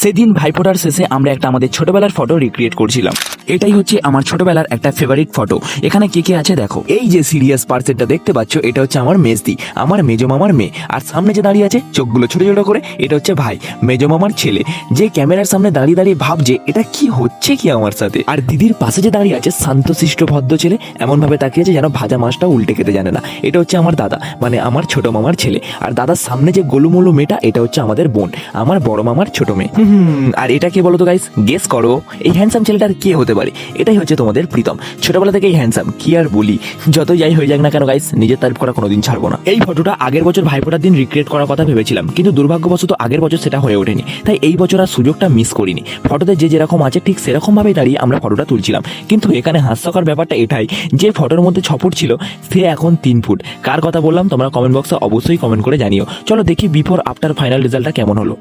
সেদিন ভাইফোঁটার শেষে আমরা একটা আমাদের ছোটবেলার ফটো রিক্রিয়েট করছিলাম। এটাই হচ্ছে আমার ছোটবেলার একটা ফেভারিট ফটো। এখানে কে কে আছে দেখো। এই যে সিরিয়াস পার্সেনটা দেখতে পাচ্ছ, এটা হচ্ছে আমার মেজদি, আমার মেজো মামার মেয়ে। আর সামনে যে দাঁড়িয়ে আছে চোখগুলো ছোট ছোট করে, এটা হচ্ছে ভাই, মেজো মামার ছেলে, যে ক্যামেরার সামনে দাঁড়িয়ে দাঁড়িয়ে ভাবছে এটা কি হচ্ছে কি আমার সাথে। আর দিদির পাশে যে দাঁড়িয়ে আছে শান্তশিষ্ট ভদ্র ছেলে, এমন ভাবে তাকিয়েছে যেন ভাজা মাছটা উল্টে খেতে জানে না। এটা হচ্ছে আমার দাদা, মানে আমার ছোট মামার ছেলে। আর দাদার সামনে যে গোলুমোলু মেয়েটা, এটা হচ্ছে আমাদের বোন, আমার বড় মামার ছোট মেয়ে। আর এটা কে বলো তো গাইস, গেস করো এই হ্যান্ডসাম ছেলেটার কে হতে পারে? এটাই হচ্ছে তোমাদের প্রীতম। ছোটবেলা থেকেই হ্যান্ডসাম, কি আর বলি। যতই যাই হয়ে যাক না কেন গাইস, নিজের তারিফ করা কোনোদিন ছাড়বো না। এই ফটোটা আগের বছর ভাইফোঁটার দিন রিক্রিয়েট করার কথা ভেবেছিলাম, কিন্তু দুর্ভাগ্যবশত আগের বছর সেটা হয়ে ওঠেনি। তাই এই বছর আর সুযোগটা মিস করিনি। ফটোতে যে যেরকম আছে ঠিক সেরকম ভাবেই দাঁড়িয়ে আমরা ফটোটা তুলছিলাম। কিন্তু এখানে হাস্যকর ব্যাপারটা এটাই যে ফটোর মধ্যে 6 ফুট ছিল, সে এখন 3 ফুট। কার কথা বললাম তোমরা কমেন্ট বক্সে অবশ্যই কমেন্ট করে জানিও। চলো দেখি বিফোর আফটার ফাইনাল রেজাল্টটা কেমন হলো।